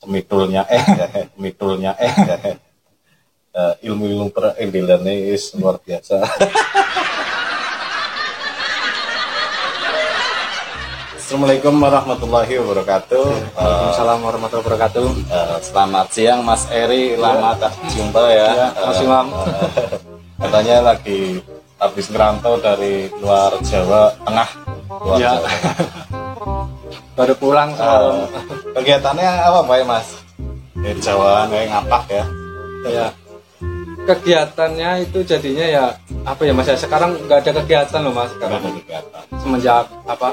Mitulnya mitulnya ilmu-ilmu peradilan ini luar biasa. Assalamualaikum warahmatullahi wabarakatuh. Waalaikumsalam warahmatullahi wabarakatuh. Selamat siang Mas Eri, lama tak jumpa ya. Mas Imam. Katanya lagi habis ngerantau dari luar Jawa Tengah. Ya. Jawa Tengah. Baru pulang semalam. Kegiatannya apa Pak ya Mas? Di Jawa ngapak ya. Ya. Kegiatannya itu jadinya ya apa ya Mas ya, sekarang nggak ada kegiatan loh Mas sekarang. Ada kegiatan. Semenjak apa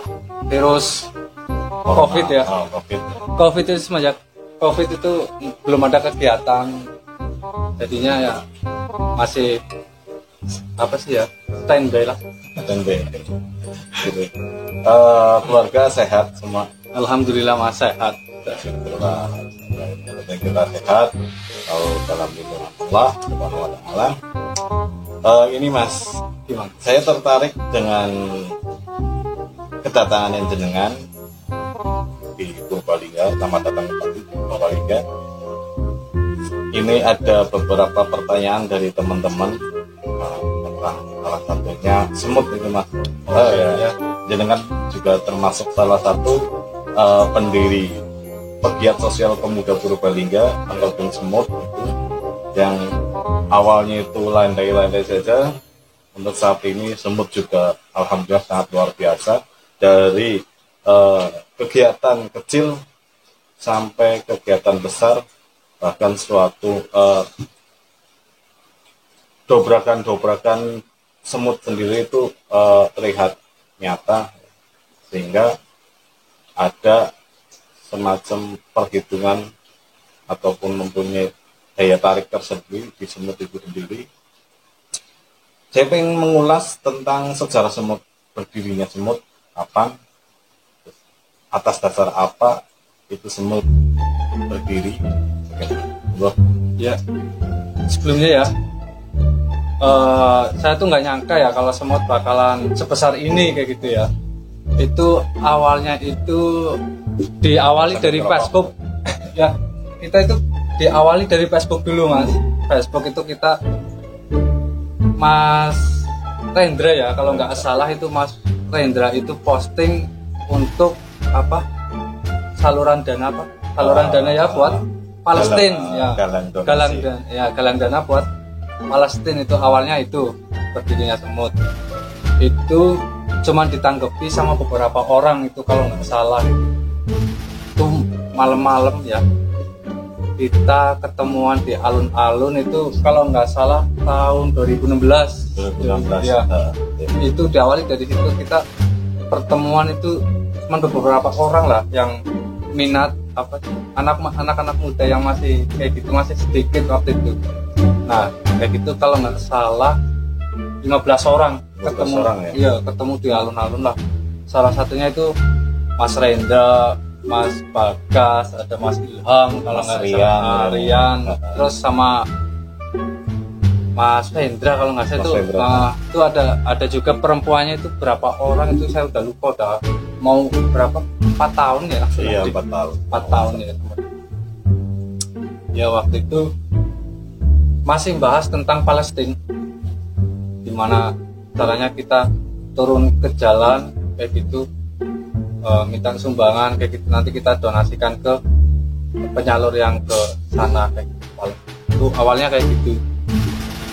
virus COVID ya. COVID itu semenjak COVID itu belum ada kegiatan. Jadinya ya masih apa sih ya, standby lah. Standby. Gitu. Keluarga sehat semua. Alhamdulillah Mas sehat. Kita sehat, kalau dalam lindungan Allah Subhanahu wa Ta'ala. Ini Mas, Gimana? saya tertarik dengan kedatangan yang jenengan di Purbalingga, selamat datang di Purbalingga. Ini ada beberapa pertanyaan dari teman-teman tentang salah satunya semut itu Mas. Ya. Jenengan juga termasuk salah satu pendiri pegiat sosial pemuda Purbalingga ataupun semut itu, yang awalnya itu landai-landai saja. Untuk saat ini semut juga alhamdulillah sangat luar biasa, dari kegiatan kecil sampai kegiatan besar, bahkan suatu dobrakan-dobrakan semut sendiri itu terlihat nyata, sehingga ada semacam perhitungan ataupun mempunyai daya tarik tersendiri di semut itu sendiri. Saya ingin mengulas tentang sejarah semut, berdirinya semut, kapan, atas dasar apa itu semut berdiri. Ya, sebelumnya ya, saya tuh nggak nyangka ya kalau semut bakalan sebesar ini kayak gitu ya. Itu awalnya itu diawali dari Facebook. Ya, kita itu diawali dari Facebook dulu Mas. Facebook itu kita Mas Rendra ya, kalau nggak salah itu Mas Rendra itu posting untuk apa, saluran dana apa, saluran dana ya buat Palestina ya, galang dana buat Palestina. Itu awalnya itu berdirinya semut. Itu cuman ditanggapi sama beberapa orang itu kalau nggak salah. Itu malam-malam ya, kita ketemuan di alun-alun itu kalau nggak salah tahun 2016 ya. Itu diawali dari situ, kita pertemuan itu cuma beberapa orang lah yang minat apa, anak-anak muda yang masih kayak gitu, masih sedikit waktu itu. Nah kayak gitu kalau nggak salah 15 orang ketemu orang ya? Iya, ketemu di alun-alun lah. Salah satunya itu Mas Rendra, Mas Bagas, ada Mas Ilham, kalau nggak salah Rian, terus sama Mas Hendra kalau nggak salah itu ada juga perempuannya itu berapa orang itu saya udah lupa, udah mau berapa, 4 tahun ya. Iya, 4 tahun. 4 tahun ya teman. Ya waktu itu masih bahas tentang Palestina, gimana caranya kita turun ke jalan kayak gitu, minta sumbangan kayak gitu, nanti kita donasikan ke penyalur yang ke sana kayak gitu. Itu awalnya kayak gitu,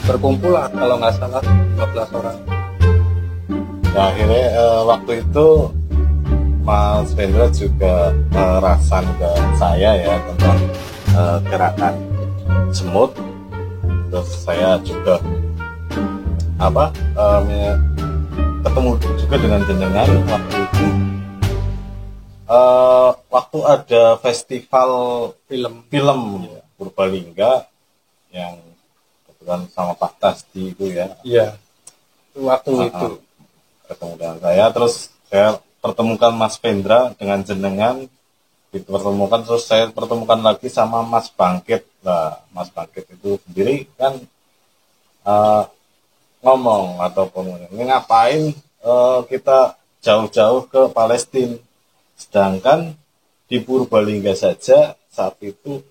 berkumpul lah kalau nggak salah 15 orang. Nah, akhirnya waktu itu Mas Vendra juga merasan ke saya ya tentang gerakan semut. Terus saya juga ketemu juga dengan jenengan waktu itu. Waktu ada festival film Purbalingga yang kebetulan sama Pak Tasdi itu ya. Iya. Waktu itu ketemu dengan saya, terus saya pertemukan Mas Vendra dengan jenengan, dipertemukan, terus saya pertemukan lagi sama Mas Bangkit. Nah, Mas Bangkit itu sendiri kan ngomong ataupun ini ngapain kita jauh-jauh ke Palestina. Sedangkan di Purbalingga saja saat itu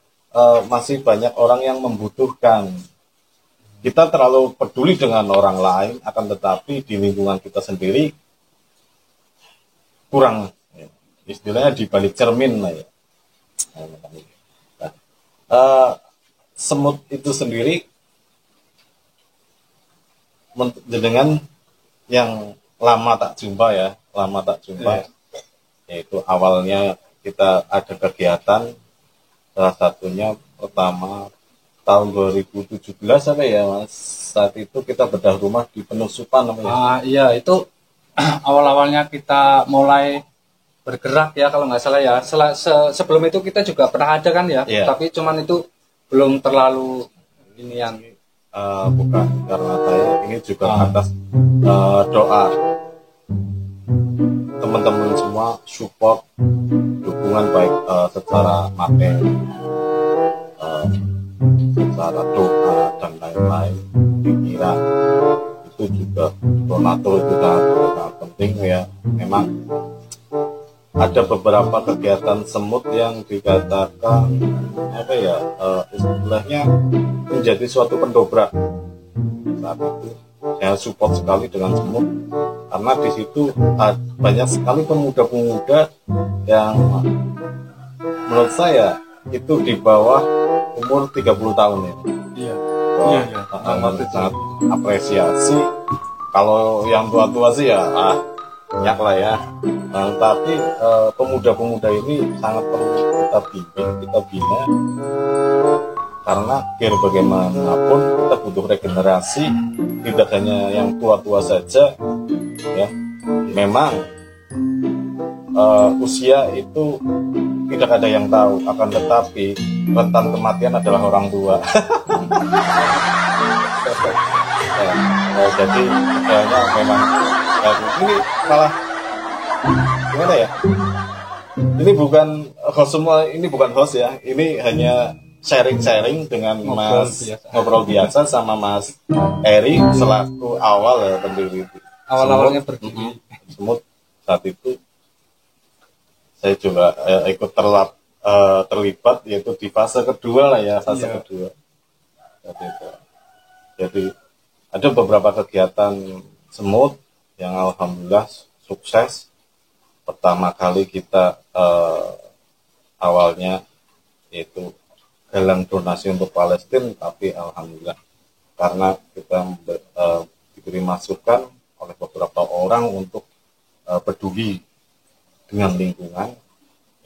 masih banyak orang yang membutuhkan. Kita terlalu peduli dengan orang lain, akan tetapi di lingkungan kita sendiri kurang, ya. Istilahnya di balik cermin lah ya. Semut itu sendiri dengan yang lama tak jumpa ya, yaitu awalnya kita ada kegiatan, salah satunya pertama tahun 2017 apa ya Mas, saat itu kita bedah rumah di Penusukan namanya. Iya, itu awal-awalnya kita mulai bergerak ya kalau nggak salah ya. Sebelum itu kita juga pernah ada kan ya, tapi cuman itu belum terlalu ini yang bukan karena saya, ini juga atas doa teman-teman semua, support, dukungan baik secara materi, secara doa dan lain-lain. Dikira itu juga donatur itu sangat penting ya. Memang ada beberapa kegiatan semut yang dikatakan apa ya, istilahnya menjadi suatu pendobrak. Saat itu saya support sekali dengan semut karena di situ banyak sekali pemuda-pemuda yang menurut saya itu di bawah umur 30 tahun ya. Iya. Sangat apresiasi. Kalau yang tua-tua sih ya banyak lah ya. Tapi pemuda-pemuda ini sangat perlu kita bimbing, kita bina, karena biar bagaimanapun kita butuh regenerasi, tidak hanya yang tua-tua saja ya. Memang usia itu tidak ada yang tahu, akan tetapi rentan kematian adalah orang tua. Jadi kayaknya memang ini malah gimana ya? Ini bukan host semua, ini bukan host ya. Ini hanya sharing-sharing dengan ngobrol biasa sama Mas Eri selaku awal ya pendiri. Awalnya berdiri semut. Saat itu saya juga ikut terlibat yaitu di fase kedua lah ya, kedua. Jadi ada beberapa kegiatan semut yang alhamdulillah sukses. Pertama kali kita awalnya yaitu galang donasi untuk Palestina, tapi alhamdulillah karena kita diberi masukan oleh beberapa orang untuk peduli dengan lingkungan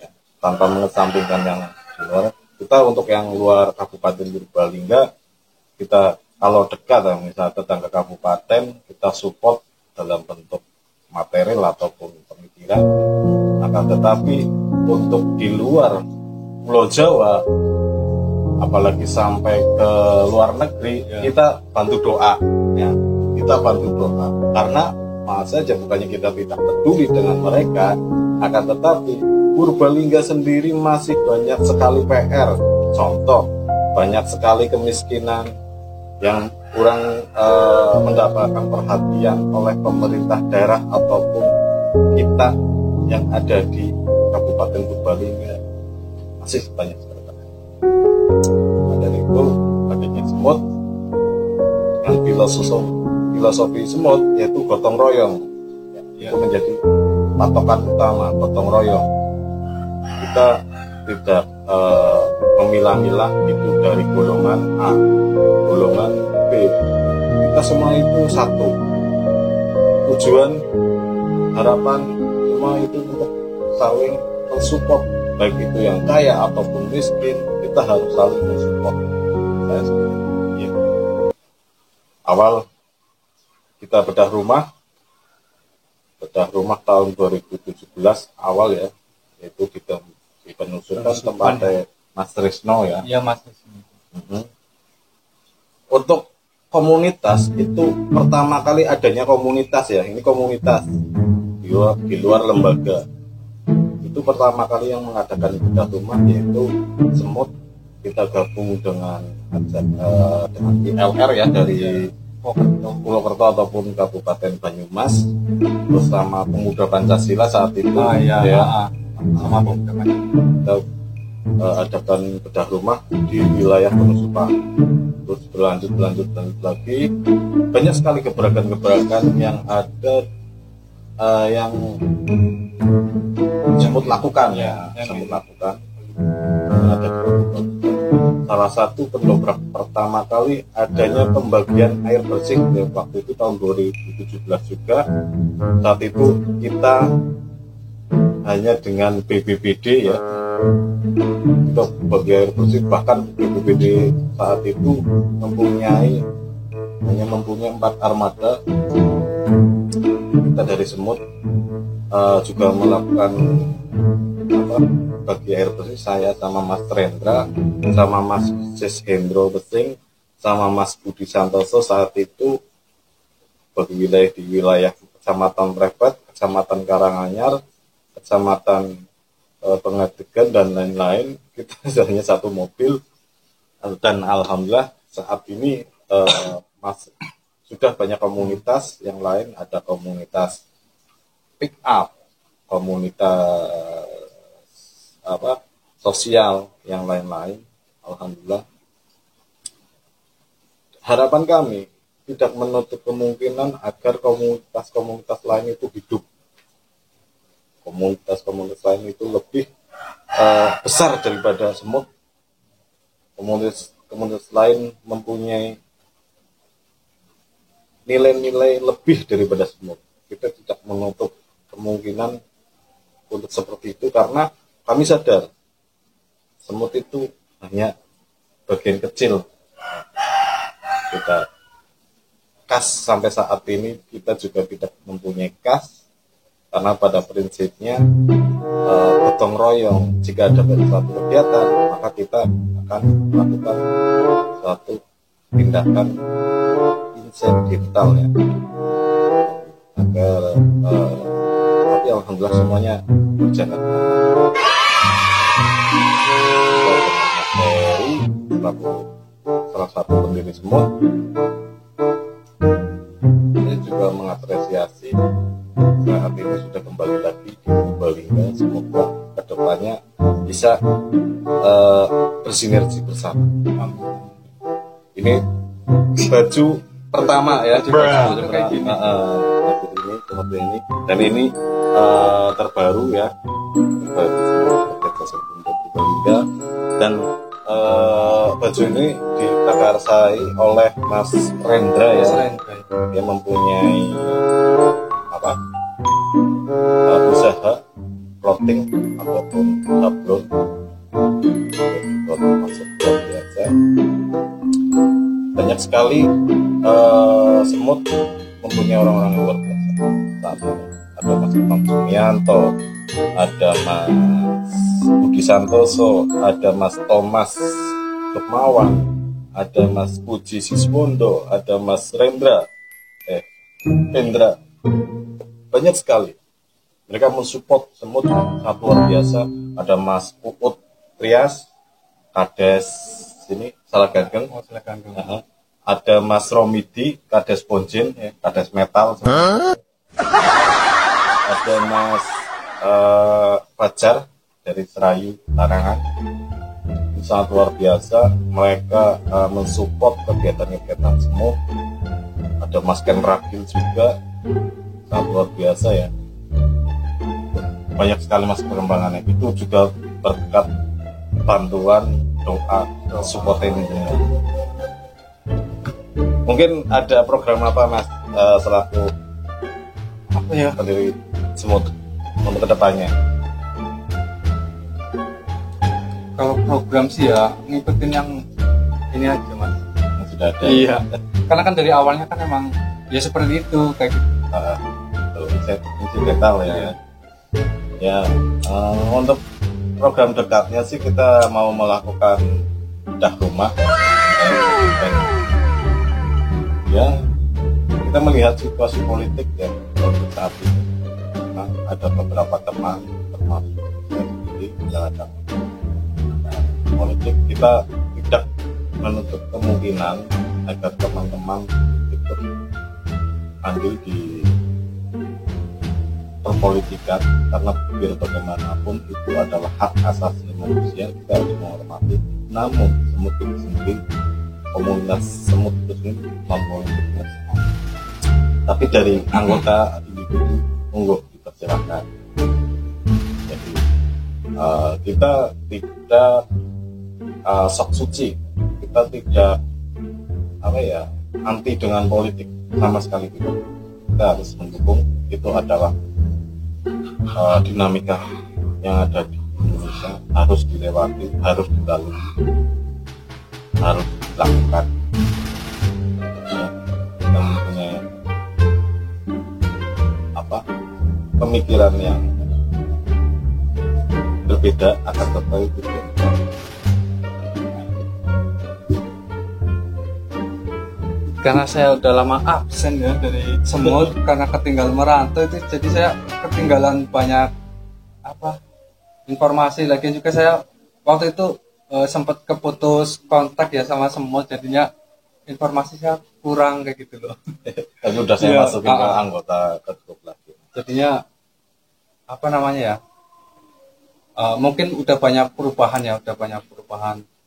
ya, tanpa mengesampingkan yang di luar. Kita untuk yang luar Kabupaten Purbalingga, kita kalau dekat ya, misalnya tetangga kabupaten, kita support dalam bentuk material ataupun pemikiran. Akan tetapi untuk di luar Pulau Jawa, apalagi sampai ke luar negeri, kita bantu doa ya. Kita bantu doa karena maaf saja bukannya kita tidak peduli dengan mereka, akan tetapi Purbalingga sendiri masih banyak sekali PR. Contoh, banyak sekali kemiskinan yang kurang mendapatkan perhatian oleh pemerintah daerah ataupun kita yang ada di Kabupaten Purbalingga, masih banyak sekali. Dari itu adanya semut dengan filosofi semut yaitu gotong royong ya, itu menjadi patokan utama, gotong royong. Kita tidak memilah-milah itu dari golongan A, golongan B. Kita semua itu satu. Tujuan, harapan semua itu untuk saling mensupport, baik itu yang kaya ataupun miskin. Kita harus saling mensupport. Ya. Awal kita bedah rumah tahun 2017 awal ya, yaitu kita di Penusukan tempatnya Mas Trisno ya. Iya Mas Trisno. Untuk komunitas itu pertama kali adanya komunitas ya, ini komunitas di luar lembaga. Itu pertama kali yang mengadakan bedah rumah yaitu semut. Kita gabung dengan ILR ya dari Purwokerto ataupun Kabupaten Banyumas bersama pemuda Pancasila saat itu sama pemuda kita adakan bedah rumah di wilayah Penusukan. Terus berlanjut lagi, banyak sekali gebrakan yang ada yang semut lakukan lakukan. Ada salah satu pendobrak pertama kali adanya pembagian air bersih waktu itu tahun 2017 juga. Saat itu kita hanya dengan BPBD untuk bagi air bersih, bahkan BPBD saat itu hanya mempunyai 4 armada. Kita dari Semut juga melakukan bagi air bersih, saya sama Mas Rendra, sama Mas Sis Hendro Besing, sama Mas Budi Santoso saat itu bagi di wilayah Kecamatan Prepet, Kecamatan Karanganyar, Kecamatan Pengadegan dan lain-lain. Kita hanya 1 mobil, dan alhamdulillah saat ini sudah banyak komunitas yang lain, ada komunitas pick up, komunitas sosial yang lain-lain. Alhamdulillah, harapan kami tidak menutup kemungkinan agar komunitas-komunitas lain itu hidup. Komunitas lain itu lebih besar daripada Semut. Komunitas lain mempunyai nilai-nilai lebih daripada Semut. Kita tidak menutup kemungkinan untuk seperti itu, karena kami sadar Semut itu hanya bagian kecil. Kita kas sampai saat ini kita juga tidak mempunyai kas, karena pada prinsipnya gotong royong. Jika ada suatu kegiatan, maka kita akan melakukan suatu tindakan insidental agar tapi alhamdulillah semuanya berjalan aman. Selaku salah satu pendiri Semut, saya juga mengapresiasi saat ini sudah kembali lagi di Purbalingga. Semoga kedepannya bisa bersinergi bersama. Ini baju pertama baju kayak gini. Seperti ini, dan ini terbaru Purbalingga, dan baju ini diprakarsai oleh Mas Rendra Dia mempunyai usaha clothing ataupun sablon. Masuk biasa. Banyak sekali Semut mempunyai orang-orang yang luar biasa. Ada Mas Bambang Sumianto, ada Mas Budi Santoso, ada Mas Thomas Lukmawan, ada Mas Puji Siswondo, ada Mas Rendra. Banyak sekali. Mereka mensupport Semut sangat luar biasa. Ada Mas Uut Trias, Kades sini salah ganggang. Ada Mas Romidi, Kades Ponjin, Kades Metal. Ada Mas Fajar dari Serayu Larangan. Ini sangat luar biasa. Mereka mensupport kegiatan-kegiatan Semut. Ada Mas Ken Ragil juga, sangat luar biasa banyak sekali Mas perkembangannya. Itu juga berkat bantuan doa support ini. Mungkin ada program apa Mas selaku pendiri Semut untuk kedepannya? Kalau program sih ngikutin yang ini aja Mas. Yang sudah ada. Iya. Karena kan dari awalnya kan emang seperti itu kayak gitu. Incidental untuk program dekatnya sih kita mau melakukan bedah rumah. Kita melihat situasi politik untuk saat ini. Memang ada beberapa teman termasuk sendiri dalam politik. Kita tidak menutup kemungkinan agar teman-teman ikut ambil di perpolitikan, karena biar bagaimanapun itu adalah hak asasi manusia, kita harus menghormati. Namun semut itu sendiri, komunitas semut itu sendiri mempolitiknya. Tapi dari anggota individu, monggo dipersilakan. Jadi kita tidak sok suci, kita tidak anti dengan politik sama sekali tidak. Kita harus mendukung, itu adalah dinamika yang ada di Indonesia, harus dilewati, harus dilalui, harus dilakukan. Kita mempunyai pemikiran yang berbeda akan tetapi tidak. Karena saya udah lama absen ya dari semut karena ketinggalan merantau itu, jadi saya ketinggalan banyak informasi. Lagi juga saya waktu itu sempat keputus kontak ya sama semut, jadinya informasi saya kurang kayak gitu loh. Tapi udah saya masukin ke anggota ke grup lagi. Jadinya mungkin udah banyak perubahan ya,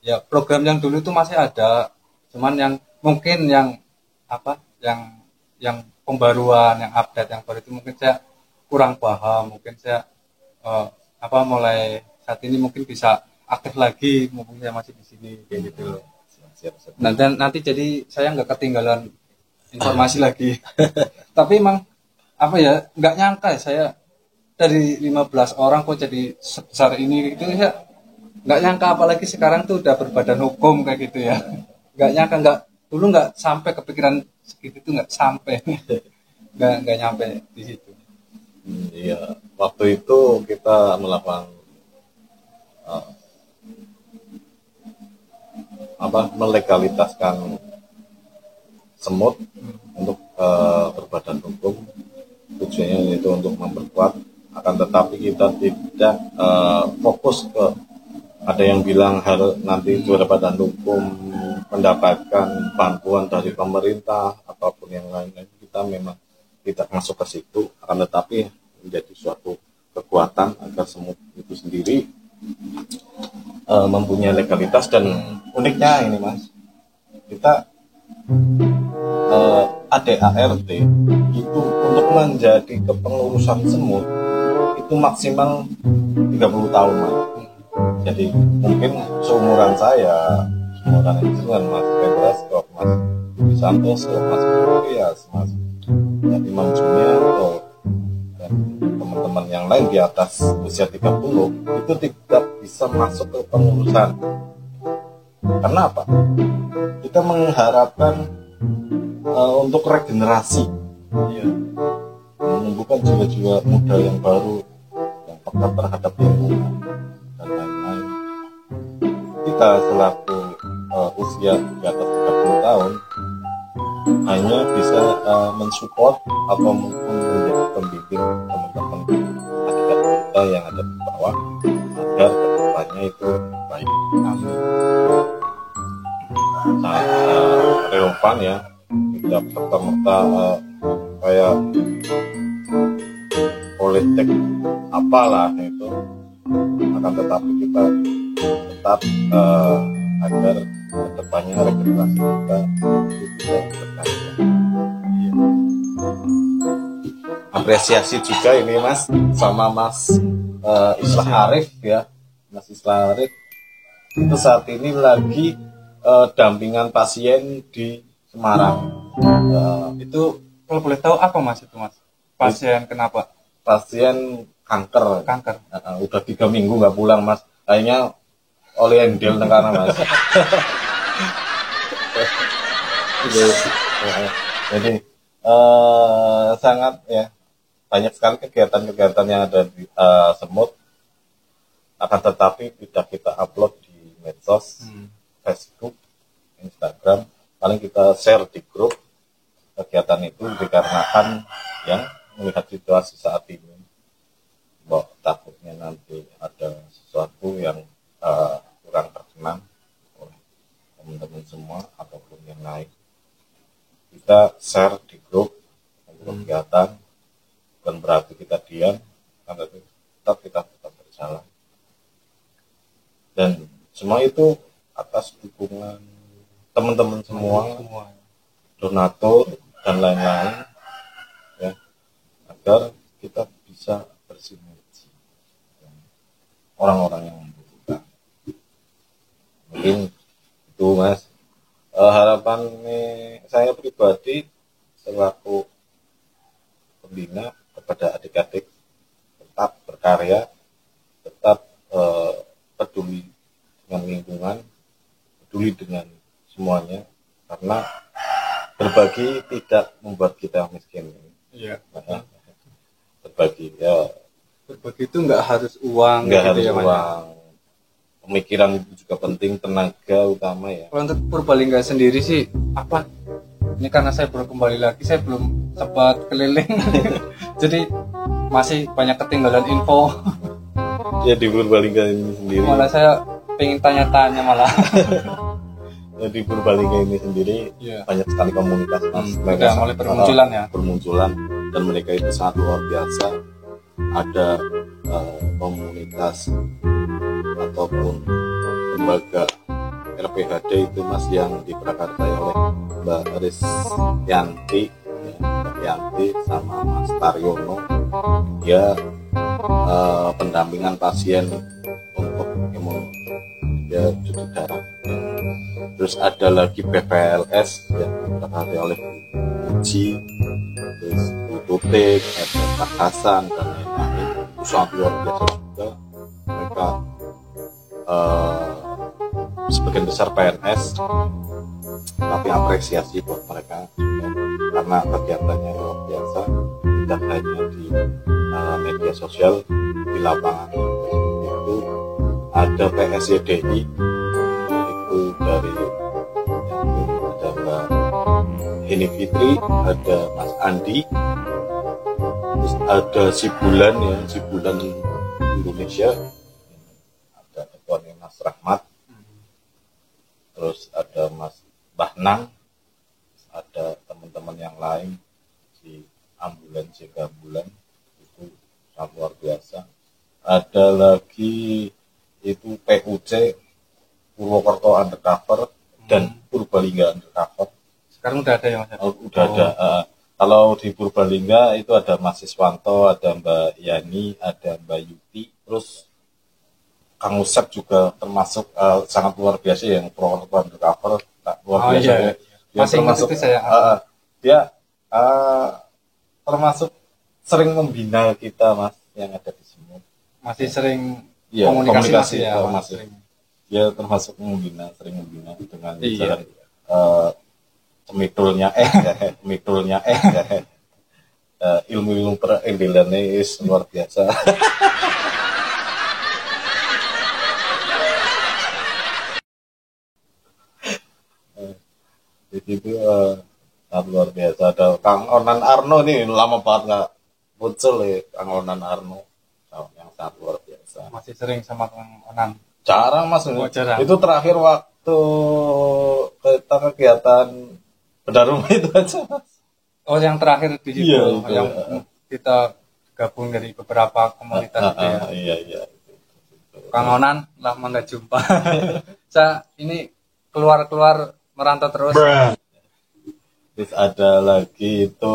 ya. Program yang dulu itu masih ada, cuman yang mungkin yang pembaruan, yang update yang baru itu mungkin saya kurang paham. Mungkin saya mulai saat ini mungkin bisa aktif lagi, mumpung saya masih di sini kayak gitu loh. Siap. Nanti jadi saya nggak ketinggalan informasi lagi. Tapi emang nggak nyangka saya dari 15 orang kok jadi sebesar ini gitu ya. Nggak nyangka, apalagi sekarang tuh udah berbadan hukum kayak gitu ya. Nggak nyangka, dulu nggak sampai kepikiran segitu tuh, nggak sampai. nggak nyampe di situ. Iya, waktu itu kita melakukan melegalitaskan semut untuk berbadan hukum. Tujuannya itu untuk memperkuat, akan tetapi kita tidak fokus ke, ada yang bilang harus nanti berbadan hukum mendapatkan bantuan dari pemerintah ataupun yang lain-lain. Kita memang tidak masuk ke situ, akan tetapi menjadi suatu kekuatan agar semut itu sendiri mempunyai legalitas. Dan uniknya ini Mas, kita ADART itu untuk menjadi kepengurusan semut itu maksimal 30 tahun Mas. Jadi mungkin seumuran saya, seumuran itu kan Mas Petras, Mas Santoso, Mas Kurias, Mas Imam Junianto, dan teman-teman yang lain di atas usia 30 itu tidak bisa masuk ke pengurusan. Karena apa? Kita mengharapkan untuk regenerasi, menumbuhkan jiwa-jiwa muda yang baru, yang peka terhadap lingkungan dan lain-lain. Kita selaku usia di atas 30 tahun hanya bisa mensupport atau mungkin menjadi pembimbing teman-teman adik kita yang ada di bawah agar kedepannya itu baik. Amin. Relevan ya, tidak serta-merta kayak politik apalah itu, akan tetapi kita tetap agar kedepannya regenerasi kita itu bisa berkembang. Apresiasi juga ini Mas sama Mas Islah Arif ya, Mas Islah Arif itu saat ini lagi dampingan pasien di Semarang. Itu kalau boleh tahu apa Mas itu Mas? Pasien kenapa? Pasien kanker. Udah 3 minggu nggak pulang Mas. Kayaknya oleh endel negara Mas. Jadi sangat ya, banyak sekali kegiatan-kegiatan yang ada di semut. Akan tetapi tidak kita upload di medsos, Facebook, Instagram. Paling kita share di grup kegiatan itu dikarenakan ya melihat situasi saat ini, bahwa takutnya nanti ada sesuatu yang kurang berkenan oleh teman-teman semua ataupun yang lain. Kita share di grup Dan semua itu atas dukungan teman-teman semua, donatur dan lain-lain, ya, agar kita bisa bersinergi dengan orang-orang yang membutuhkan. Mungkin itu Mas. Harapan saya pribadi selaku pembina kepada adik-adik, tetap berkarya, tetap peduli dengan lingkungan, peduli dengan semuanya, karena berbagi tidak membuat kita miskin. Iya. Berbagi ya. Berbagi itu nggak harus uang. Nggak gitu harus ya, uang. Pemikiran itu juga penting, tenaga utama ya. Kalau untuk Purbalingga sendiri sih apa? Ini karena saya baru kembali lagi, saya belum sempat keliling, jadi masih banyak ketinggalan info. Ya di Purbalingga ini sendiri. Malah saya pengen tanya-tanya malah. Ya, di Purbalingga ini sendiri banyak sekali komunitas Mas. Mereka mulai bermunculan ya. Bermunculan dan mereka itu sangat luar biasa. Ada komunitas ataupun lembaga RPHD itu Mas yang diprakarsai oleh Mbak Risyanti, Mbak Yanti sama Mas Taryono, ya pendampingan pasien untuk ya cuci darah. Terus ada lagi PPLS yang diprakarsai oleh Uji, terus Tutik, Pak Hasan dan lain-lain. Itu sangat luar biasa juga. Mereka sebagian besar PNS, tapi apresiasi buat mereka juga, karena kegiatannya luar biasa, tidak hanya di media sosial, di lapangan itu ada PSYDI itu dari ada Mbak Heni Fitri, ada Mas Andi, terus ada Sibulan ya, Sibulan Indonesia, ada ketuanya Mas Rahmat, terus ada Mas Bahnang, ada teman-teman yang lain di ambulan jaga ambulan, itu sangat luar biasa. Ada lagi itu PUC Purwokerto Undercover dan Purbalingga Undercover. Sekarang udah ada ya Mas? Udah ada. Kalau di Purbalingga itu ada Mas Siswanto, ada Mbak Yani, ada Mbak Yuti, terus Kang Usep juga termasuk sangat luar biasa yang Purwokerto Undercover, luar biasa. Iya. Masih termasuk itu saya. Dia termasuk sering membina kita Mas yang ada di sini. Masih sering ya, komunikasi ya, masih. Dia termasuk sering membina dengan jalan mitulnya ilmu-ilmu perendilannya luar biasa. Jadi itu sangat luar biasa. Ada Kang Onan Arno nih, lama banget nggak muncul ya Kang Onan Arno, yang sangat luar biasa. Masih sering sama Kang Onan? Jarang Mas, jarang. Itu terakhir waktu kita kegiatan bedah rumah itu aja Mas. Oh yang terakhir di situ, iya, yang kita gabung dari beberapa komunitas itu ya. Iya. Kang Onan, lama nggak jumpa. Saya ini keluar merantau terus. Terus ada lagi itu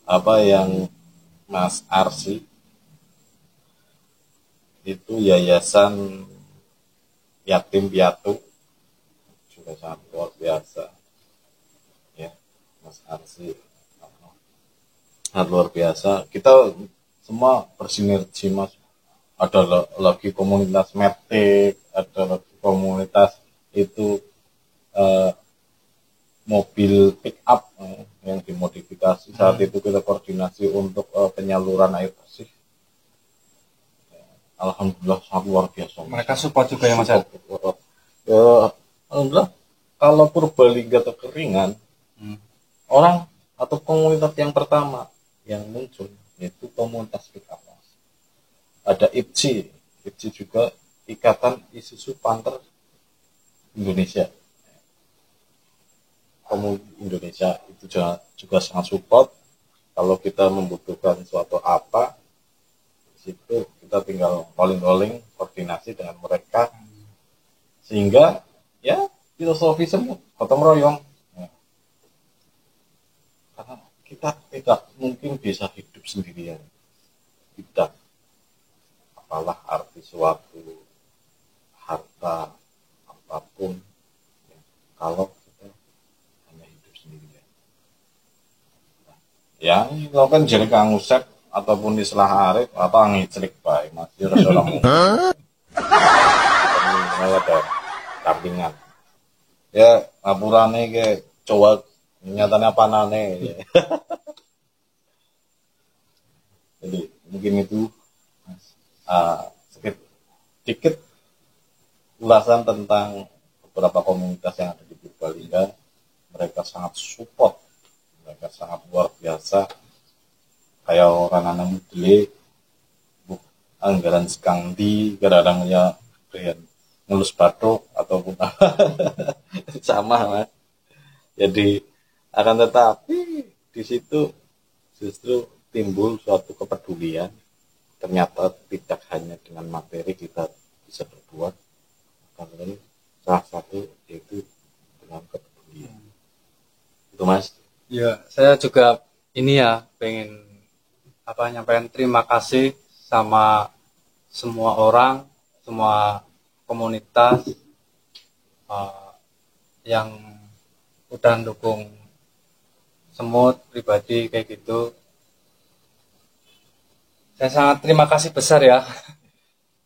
apa yang Mas Arsi itu yayasan yatim piatu juga sangat luar biasa ya Mas Arsi sangat luar biasa. Kita semua bersinergi Mas. Ada lagi komunitas metik, ada lagi komunitas itu mobil pick up yang dimodifikasi. Saat itu kita koordinasi untuk penyaluran air bersih. Alhamdulillah sangat luar biasa. Mereka support juga ya Mas? Alhamdulillah kalau Purbalingga kekeringan, orang atau komunitas yang pertama yang muncul yaitu komunitas pick up. Ada IPCI juga, Ikatan Isuzu Panther Indonesia. Komunitas Indonesia itu juga sangat support. Kalau kita membutuhkan suatu apa, di situ kita tinggal calling koordinasi dengan mereka, sehingga ya filosofi semua gotong royong. Karena kita tidak mungkin bisa hidup sendirian, tidak, apalah arti suatu harta apapun ya, kalau kita hanya hidup sendirian. Ya kalau kan jadi Kang Usep ataupun istilah arif atau ngicrik bae masih Rasulullah ada kampingan ya ngapurane ke coba nyatanya panane ya. Jadi mungkin itu sedikit ulasan tentang beberapa komunitas yang ada di Purbalingga. Mereka sangat support, mereka sangat luar biasa. Kayak orang anak mudele anggaran sekangdi kadang-kadang ya ngelus batuk ataupun sama Mas. Jadi akan tetapi di situ justru timbul suatu kepedulian. Ternyata tidak hanya dengan materi kita bisa berbuat, karena salah satu yaitu dengan kepedulian. Itu Mas. Ya, saya juga ini ya pengen nyampaikan terima kasih sama semua orang, semua komunitas yang udah dukung Semut pribadi kayak gitu. Saya sangat terima kasih besar ya.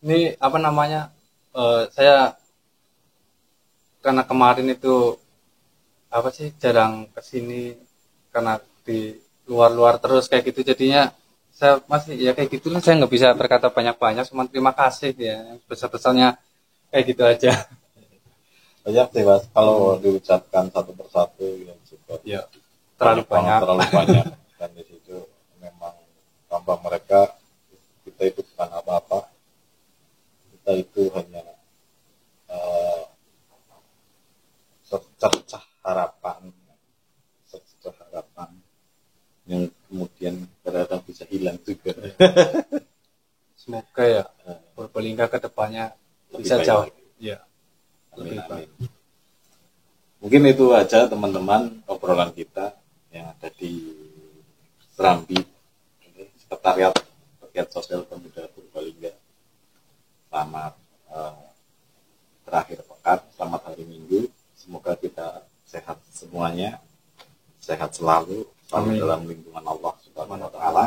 Ini saya karena kemarin itu jarang kesini karena di luar-luar terus kayak gitu, jadinya saya masih ya kayak gitulah, saya nggak bisa berkata banyak-banyak, cuma terima kasih ya, besar-besarnya kayak gitu aja. Banyak sih Mas, kalau diucapkan satu persatu yang juga ya terlalu banyak. Dan di situ memang tanpa mereka kita itu bukan apa-apa, kita itu hanya secercah harapan yang kemudian kadang-kadang bisa hilang juga. Semoga ya Purbalingga ke depannya bisa jauh. Ya. Amin, amin. Mungkin itu aja teman-teman obrolan kita yang ada di Serambi, Sekretariat Pegiat Sosial Pemuda Purbalingga. Selamat terakhir pekan, selamat hari Minggu. Semoga kita sehat semuanya, sehat selalu dalam lindungan Allah Subhanahu wa taala.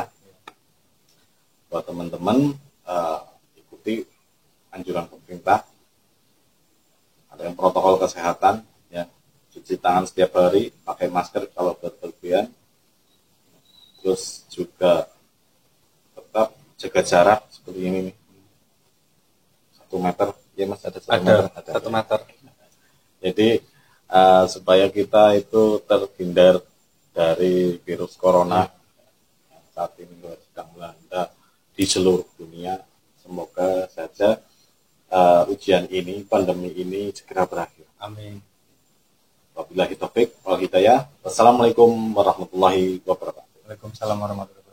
Buat teman-teman ikuti anjuran pemerintah. Ada yang protokol kesehatan ya, cuci tangan setiap hari, pakai masker kalau berpergian. Terus juga tetap jaga jarak seperti ini nih. 1 meter, ya Mas, ada 1 meter. Ada 1 meter. Jadi supaya kita itu terhindar dari virus corona yang saat ini sedang melanda di seluruh dunia. Semoga saja ujian ini, pandemi ini segera berakhir. Amin. Wabillahi taufik wal hidayah. Wassalamualaikum warahmatullahi wabarakatuh. Waalaikumsalam warahmatullahi wabarakatuh.